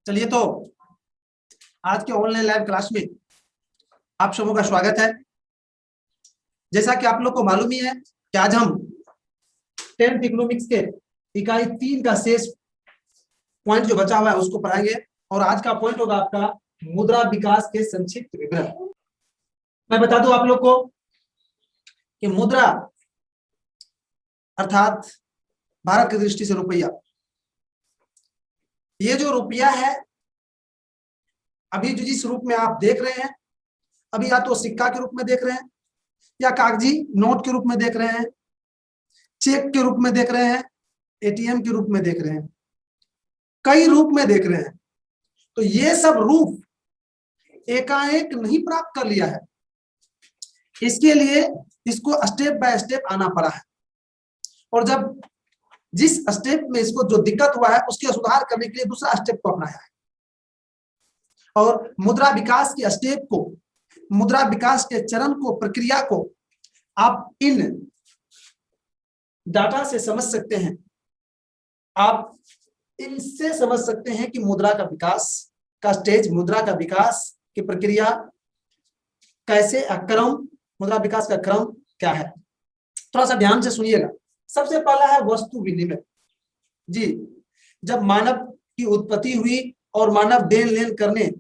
चलिए तो आज के ऑनलाइन लाइव क्लास में आप सबों का स्वागत है। जैसा कि आप लोग को मालूम ही है कि आज हम 10th इकोनॉमिक्स के इकाई 3 का शेष पॉइंट जो बचा हुआ है उसको पढ़ाएंगे और आज का पॉइंट होगा आपका मुद्रा विकास के संक्षिप्त विवरण। मैं बता दूं आप लोग को कि मुद्रा अर्थात भारत की दृष्टि से रुपया, ये जो रुपया है अभी जो जिस रूप में आप देख रहे हैं, अभी या तो सिक्का के रूप में देख रहे हैं या कागजी नोट के रूप में देख रहे हैं, चेक के रूप में देख रहे हैं, एटीएम के रूप में देख रहे हैं, कई रूप में देख रहे हैं। तो ये सब रूप एकाएक नहीं प्राप्त कर लिया है, इसके लिए इसको स्टेप बाय स्टेप आना पड़ा है। और जब जिस स्टेप में इसको जो दिक्कत हुआ है उसके सुधार करने के लिए दूसरा स्टेप को अपनाया है और मुद्रा विकास के स्टेप को, मुद्रा विकास के चरण को, प्रक्रिया को आप इन डाटा से समझ सकते हैं। आप इनसे समझ सकते हैं कि मुद्रा का विकास का स्टेज, मुद्रा का विकास की प्रक्रिया कैसे, क्रम, मुद्रा विकास का क्रम क्या है। थोड़ा सा ध्यान से सुनिएगा। सबसे पहला है वस्तु विनिमय। जी, जब मानव की उत्पत्ति हुई और मानव देन लेन करने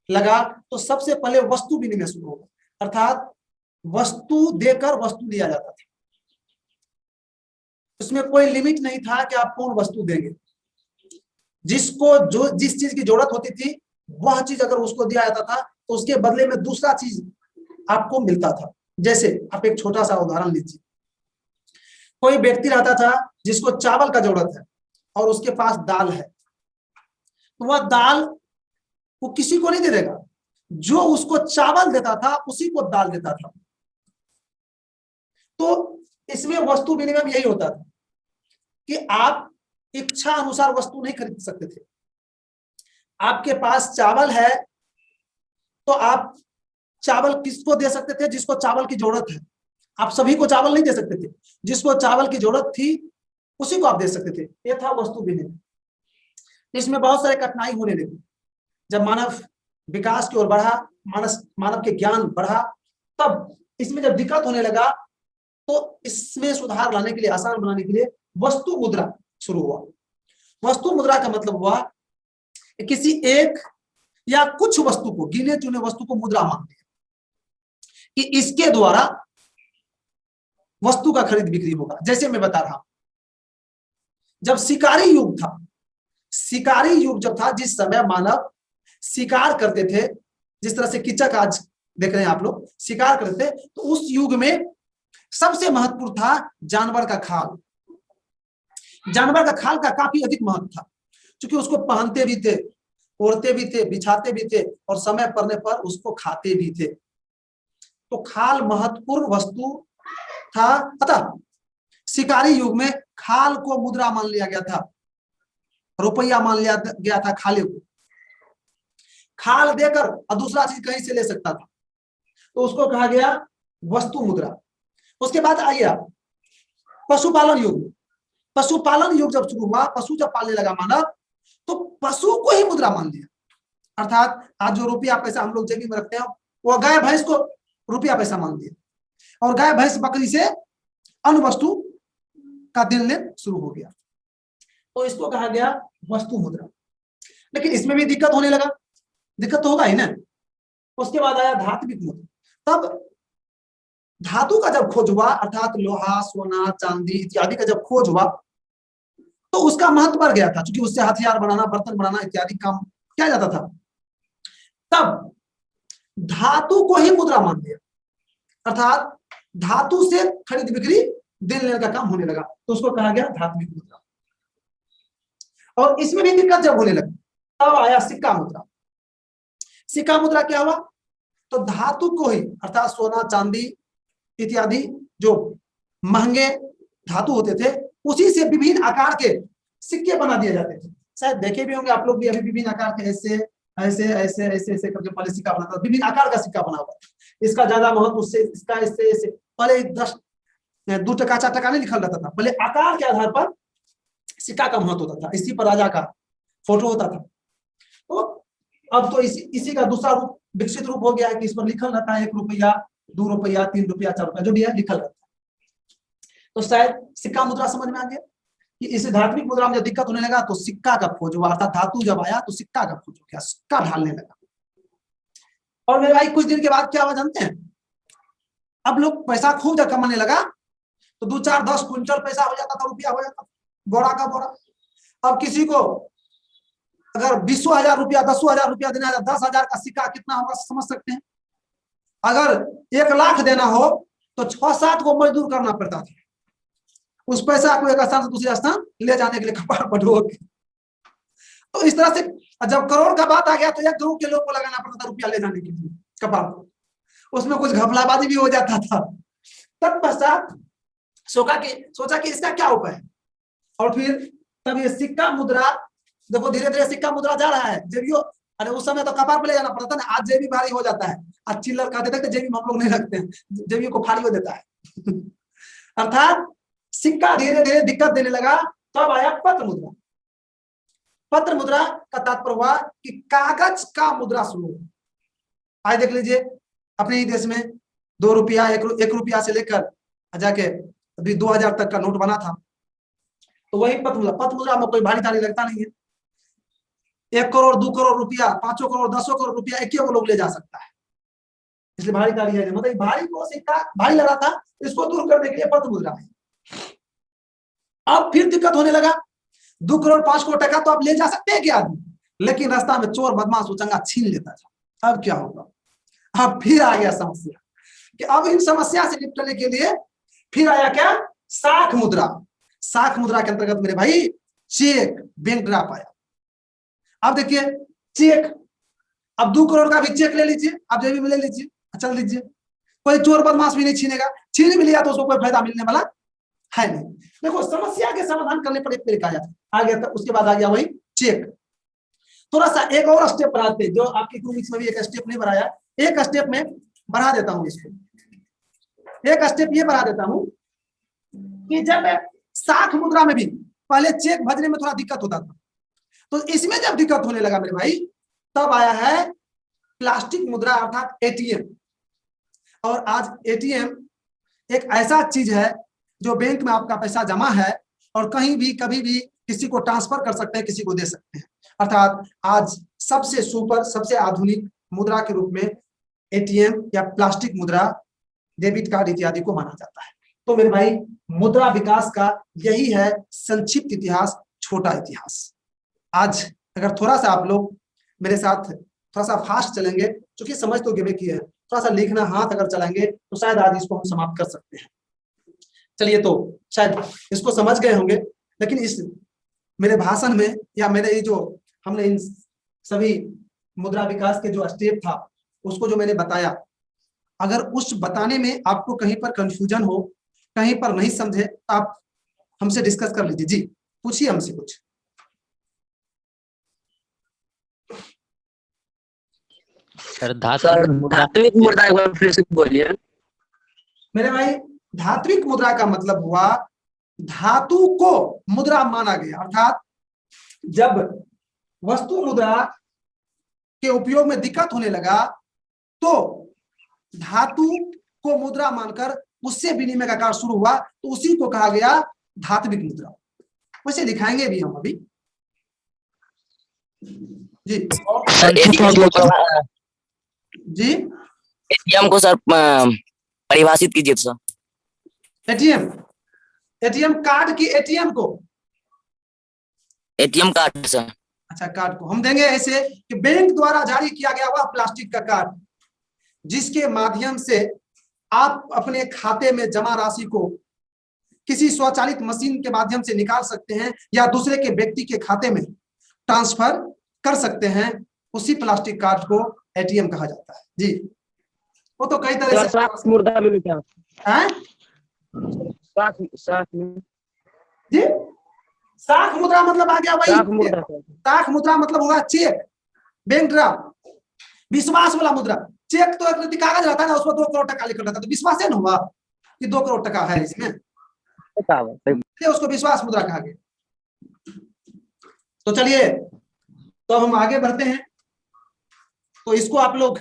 लगा तो सबसे पहले वस्तु विनिमय शुरू होगा, अर्थात वस्तु देकर वस्तु दिया जाता था। उसमें कोई लिमिट नहीं था कि आप कौन वस्तु देंगे, जिसको जो जिस चीज की जरूरत होती थी वह चीज अगर उसको दिया जाता था तो उसके बदले में दूसरा चीज आपको मिलता था। जैसे आप एक छोटा सा उदाहरण लीजिए, कोई व्यक्ति रहता था जिसको चावल का जरूरत है और उसके पास दाल है, तो वह दाल वो किसी को नहीं दे देगा, जो उसको चावल देता था उसी को दाल देता था। तो इसमें वस्तु विनिमय यही होता था कि आप इच्छा अनुसार वस्तु नहीं खरीद सकते थे। आपके पास चावल है तो आप चावल किसको दे सकते थे, जिसको चावल की जरूरत है। आप सभी को चावल नहीं दे सकते थे, जिसको चावल की जरूरत थी उसी को आप दे सकते थे। यह था वस्तु विनिमय। इसमें बहुत सारे कठिनाई होने लगी। जब मानव विकास की ओर बढ़ा, मानव के ज्ञान बढ़ा, तब इसमें जब दिक्कत होने लगा तो इसमें सुधार लाने के लिए, आसान बनाने के लिए वस्तु मुद्रा शुरू हुआ। वस्तु मुद्रा का मतलब हुआ किसी एक या कुछ वस्तु को, गिने चुने वस्तु को मुद्रा मान लिया कि इसके द्वारा वस्तु का खरीद बिक्री होगा। जैसे मैं बता रहा हूं, जब शिकारी युग था, शिकारी युग जब था, जिस समय मानव शिकार करते थे, जिस तरह से कीचक आज देख रहे हैं आप लोग, शिकार करते थे, तो उस युग में सबसे महत्वपूर्ण था जानवर का खाल। जानवर का खाल का काफी अधिक महत्व था, क्योंकि उसको पहनते भी थे, ओढ़ते भी थे, बिछाते भी थे और समय पड़ने पर उसको खाते भी थे। तो खाल महत्वपूर्ण वस्तु था। अतः शिकारी युग में खाल को मुद्रा मान लिया गया था, रुपया मान लिया गया था खाले को। खाल देकर और दूसरा चीज कहीं से ले सकता था, तो उसको कहा गया वस्तु मुद्रा। उसके बाद आइए आप पशुपालन युग। पशुपालन युग जब शुरू हुआ, पशु जब पालने लगा मानव, तो पशु को ही मुद्रा मान लिया। अर्थात आज जो रुपया पैसा हम लोग जेबी में रखते हैं, वो गाय भैंस को रुपया पैसा मान लिया और गाय भैंस बकरी से अन्य वस्तु का देन लेन शुरू हो गया। तो इसको कहा गया वस्तु मुद्रा। लेकिन इसमें भी दिक्कत होने लगा, दिक्कत तो होगा ही ना। उसके बाद आया धात्विक मुद्रा। तब धातु का जब खोज हुआ, अर्थात लोहा, सोना, चांदी इत्यादि का जब खोज हुआ, तो उसका महत्व बढ़ गया था, क्योंकि उससे हथियार बनाना, बर्तन बनाना इत्यादि काम किया जाता था। तब धातु को ही मुद्रा मान लिया, अर्थात धातु से खरीद बिक्री, देन लेन का काम होने लगा, तो उसको कहा गया धात्विक मुद्रा। और इसमें भी दिक्कत जब होने लगी, तब आया सिक्का मुद्रा। सिक्का मुद्रा क्या हुआ, तो धातु को ही, अर्थात सोना, चांदी इत्यादि जो महंगे धातु होते थे, उसी से विभिन्न आकार के सिक्के बना दिए जाते थे। शायद देखे भी होंगे आप लोग भी, अभी विभिन्न आकार के ऐसे ऐसे ऐसे ऐसे ऐसे करके पहले सिक्का बना था, विभिन्न आकार का सिक्का बना हुआ। इसका ज्यादा महत्व उससे, इसका इससे ऐसे, पहले 10 2 टका 4 टका नहीं लिखा रहता था, पहले आकार के आधार पर सिक्का का महत्व होता था। इसी पर राजा का फोटो होता था। तो अब तो इसी का दूसरा रूप विकसित रूप हो गया है कि इस पर लिखल रहता है 1 रुपया 2 रुपया 3 रुपया 4 रुपया जो भी है लिखल रहता है। तो शायद सिक्का मुद्रा समझ में आ गया कि इस धात्विक मुद्रा में जब दिक्कत होने लगा तो सिक्का का खोज हुआ, अर्थात धातु जब आया तो सिक्का का खोज हो गया, सिक्का ढालने लगा। और मेरे भाई कुछ दिन के बाद क्या हुआ जानते हैं, अब लोग पैसा खूब जब कमाने लगा तो 2 4 10 क्विंटल पैसा हो जाता था, रुपया हो जाता था, बोरा का बोरा। अब किसी को अगर 20,000 रुपया 10,000 रुपया देना है, 10,000 का सिक्का कितना होगा समझ सकते हैं। अगर 1 लाख देना हो तो 6-7 को मजदूर करना पड़ता था उस पैसा को एक स्थान से दूसरे स्थान ले जाने के लिए कपार पर ढो के। तो इस तरह से जब करोड़ का बात आ गया तो 1 करोड़ के लोग को लगाना पड़ता था रुपया ले जाने के लिए कपार पर, उसमें कुछ घपलाबाजी भी हो जाता था। तत्पश्चात सोचा कि इसका क्या उपाय है, और फिर तब ये सिक्का मुद्रा, देखो धीरे धीरे सिक्का मुद्रा जा रहा है। जेबियो, अरे उस समय तो कपार पे ले जाना पड़ता था ना, आज जेबी भारी हो जाता है, आज चिल्लर खाते तक जेबी हम लोग नहीं रखते हैं, जेबी को भारी हो देता है अर्थात सिक्का धीरे धीरे दिक्कत देने लगा। तब आया पत्र मुद्रा। पत्र मुद्रा का तात्पर्य हुआ कि कागज का मुद्रा शुरू हुआ। आज देख लीजिए अपने ही देश में 2 रुपया 1 रुपया से लेकर जाके अभी 2000 तक का नोट बना था, तो वही पत्र मुद्रा। पत्र मुद्रा में कोई भारी तारी लगता नहीं है। 1 करोड़ 2 करोड़ रुपया 5 करोड़ 10 करोड़ रुपया एक ही लोग ले जा सकता है, इसलिए भारी तारी है। मतलब भारी को सिक्का भारी लगा था, इसको दूर करने के लिए पत्र मुद्रा है। अब फिर दिक्कत होने लगा, 2 करोड़ 5 करोड़ टका तो आप ले जा सकते हैं क्या आदमी, लेकिन रास्ता में चोर बदमाश उचंगा छीन लेता था। अब क्या होगा, अब फिर आ गया समस्या कि अब इन समस्या से निपटने के लिए फिर आया क्या, साख मुद्रा। साख मुद्रा के अंतर्गत मेरे भाई चेक, बैंक ड्राफ्ट आया। अब देखिए चेक, अब 2 करोड़ का भी चेक ले लीजिए, आप जेबी में ले लीजिए, चल दीजिए, कोई चोर बदमाश भी नहीं छीनेगा, छीन भी लिया तो उसको कोई फायदा मिलने वाला है नहीं। देखो समस्या के समाधान करने पर एक तरीका आ गया था, उसके बाद आ गया वही चेक। थोड़ा सा एक और स्टेप बढ़ाते, जो आपकी इकोनॉमिक्स में भी एक स्टेप नहीं बढ़ाया, एक स्टेप में बढ़ा देता हूं इसको। एक स्टेप ये बढ़ा देता हूं कि जब साख मुद्रा में भी पहले चेक भजने में थोड़ा दिक्कत होता था, तो इसमें जब दिक्कत होने लगा मेरे भाई, तब आया है प्लास्टिक मुद्रा अर्थात एटीएम। और आज एटीएम एक ऐसा चीज है जो बैंक में आपका पैसा जमा है और कहीं भी कभी भी किसी को ट्रांसफर कर सकते हैं, किसी को दे सकते हैं। अर्थात आज सबसे सुपर, सबसे आधुनिक मुद्रा के रूप में एटीएम या प्लास्टिक मुद्रा, डेबिट कार्ड इत्यादि को माना जाता है। तो मेरे भाई मुद्रा विकास का यही है संक्षिप्त इतिहास, छोटा इतिहास। आज अगर थोड़ा सा आप लोग मेरे साथ थोड़ा सा फास्ट चलेंगे, क्योंकि समझ तो गिवे की है, थोड़ा सा लिखना हाथ अगर चलाएंगे तो शायद आज इसको हम समाप्त कर सकते हैं। चलिए, तो शायद इसको समझ गए होंगे, लेकिन इस मेरे भाषण में या मेरे ये जो हमने इन सभी मुद्रा विकास के जो स्टेप था उसको जो मैंने बताया, अगर उस बताने में आपको कहीं पर कंफ्यूजन हो, कहीं पर नहीं समझे, तो आप हमसे डिस्कस कर लीजिए। जी पूछिए हमसे कुछ। सर धात्विक मुद्रा एक बार फिर से बोलिए। मेरे भाई धात्विक मुद्रा का मतलब हुआ धातु को मुद्रा माना गया, अर्थात जब वस्तु मुद्रा के उपयोग में दिक्कत होने लगा तो धातु को मुद्रा मानकर उससे विनिमय का कार्य शुरू हुआ, तो उसी को कहा गया धात्विक मुद्रा। वैसे दिखाएंगे भी हम अभी। जी जी एटीएम को सर परिभाषित कीजिए सर। एटीएम कार्ड की, एटीएम को, एटीएम कार्ड सर। अच्छा, कार्ड को हम देंगे ऐसे कि बैंक द्वारा जारी किया गया वह प्लास्टिक का कार्ड जिसके माध्यम से आप अपने खाते में जमा राशि को किसी स्वचालित मशीन के माध्यम से निकाल सकते हैं या दूसरे के व्यक्ति के खाते में ट्रांसफर कर सकते हैं, उसी प्लास्टिक कार्ड को एटीएम कहा जाता है। जी वो तो कई तरह से साख मुद्रा में क्या है साख में जी, साख मुद्रा मतलब आ गया वही साख मुद्रा मतलब हुआ चेक, बैंक ड्राफ्ट, विश्वास वाला मुद्रा। चेक तो एक कागज रहता है ना, उसमें 2 करोड़ टका लिखा रहता है, तो विश्वास है ना हुआ कि 2 करोड़ टका है इसमें, उसको विश्वास मुद्रा कहा गया। तो चलिए तो अब हम आगे बढ़ते हैं। तो इसको आप लोग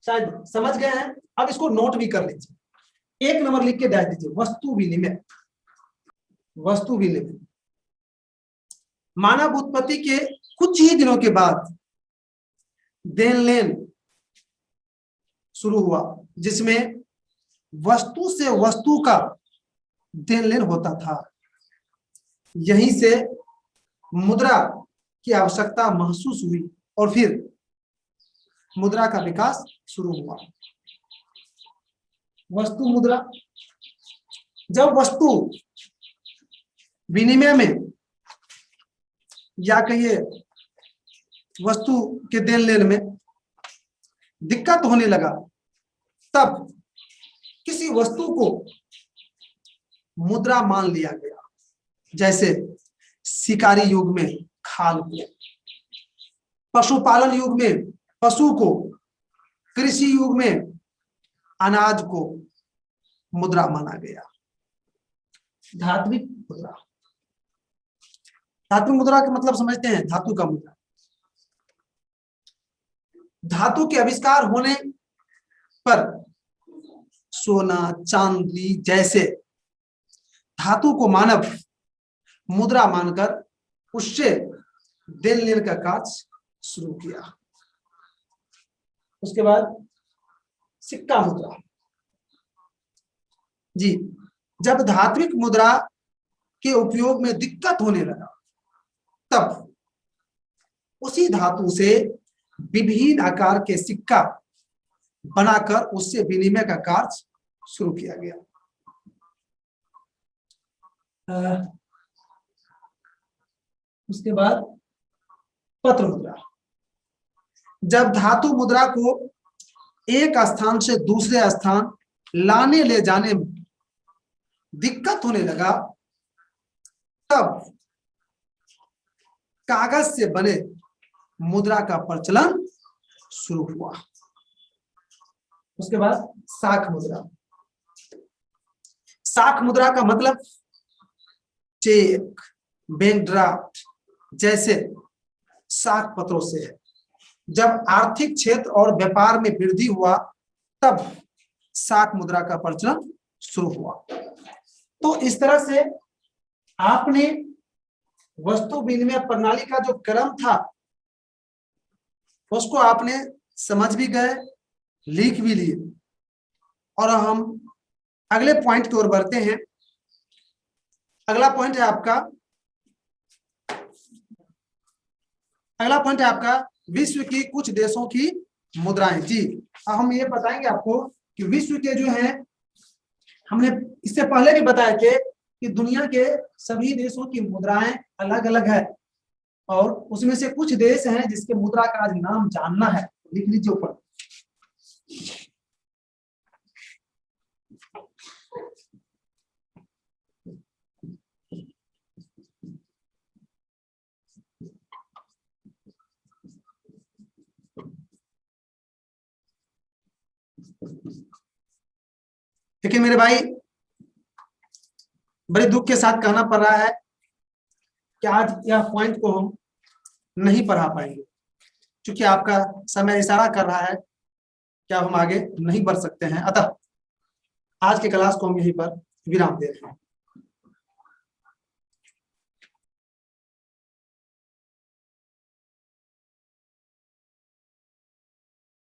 शायद समझ गए हैं, अब इसको नोट भी कर लीजिए, 1 नंबर लिख के डाल दीजिए, वस्तु विनिमय। वस्तु विनिमय मानव उत्पत्ति के कुछ ही दिनों के बाद देन लेन शुरू हुआ, जिसमें वस्तु से वस्तु का देन लेन होता था। यहीं से मुद्रा की आवश्यकता महसूस हुई और फिर मुद्रा का विकास शुरू हुआ। वस्तु मुद्रा, जब वस्तु विनिमय में या कहिए वस्तु के देन लेन में दिक्कत होने लगा, तब किसी वस्तु को मुद्रा मान लिया गया। जैसे शिकारी युग में खाल को, पशुपालन युग में पशु को, कृषि युग में अनाज को मुद्रा माना गया। धात्विक मुद्रा, धात्विक मुद्रा का मतलब समझते हैं, धातु का मुद्रा। धातु के आविष्कार होने पर सोना चांदी जैसे धातु को मानव मुद्रा मानकर उससे देन लेन का कार्य शुरू किया। उसके बाद सिक्का मुद्रा। जी, जब धात्विक मुद्रा के उपयोग में दिक्कत होने लगा, तब उसी धातु से विभिन्न आकार के सिक्का बनाकर उससे विनिमय का कार्य शुरू किया गया। उसके बाद पत्र मुद्रा। जब धातु मुद्रा को एक स्थान से दूसरे स्थान लाने ले जाने में दिक्कत होने लगा, तब कागज से बने मुद्रा का प्रचलन शुरू हुआ। उसके बाद साख मुद्रा। साख मुद्रा का मतलब चेक, बैंक ड्राफ्ट जैसे साख पत्रों से है। जब आर्थिक क्षेत्र और व्यापार में वृद्धि हुआ, तब साख मुद्रा का प्रचलन शुरू हुआ। तो इस तरह से आपने वस्तु विनिमय प्रणाली का जो क्रम था उसको आपने समझ भी गए, लिख भी लिए। और हम अगले पॉइंट की ओर बढ़ते हैं। अगला पॉइंट है आपका विश्व की कुछ देशों की मुद्राएं। जी, अब हम ये बताएंगे आपको कि विश्व के जो हैं, हमने इससे पहले भी बताया कि दुनिया के सभी देशों की मुद्राएं अलग अलग है, और उसमें से कुछ देश हैं जिसके मुद्रा का आज नाम जानना है। लिख लीजिए ऊपर। लेकिन मेरे भाई, बड़े दुख के साथ कहना पड़ रहा है कि आज यह पॉइंट को हम नहीं पढ़ा पाएंगे, क्योंकि आपका समय इशारा कर रहा है कि अब हम आगे नहीं बढ़ सकते हैं। अतः आज के क्लास को हम यहीं पर विराम दे रहे हैं।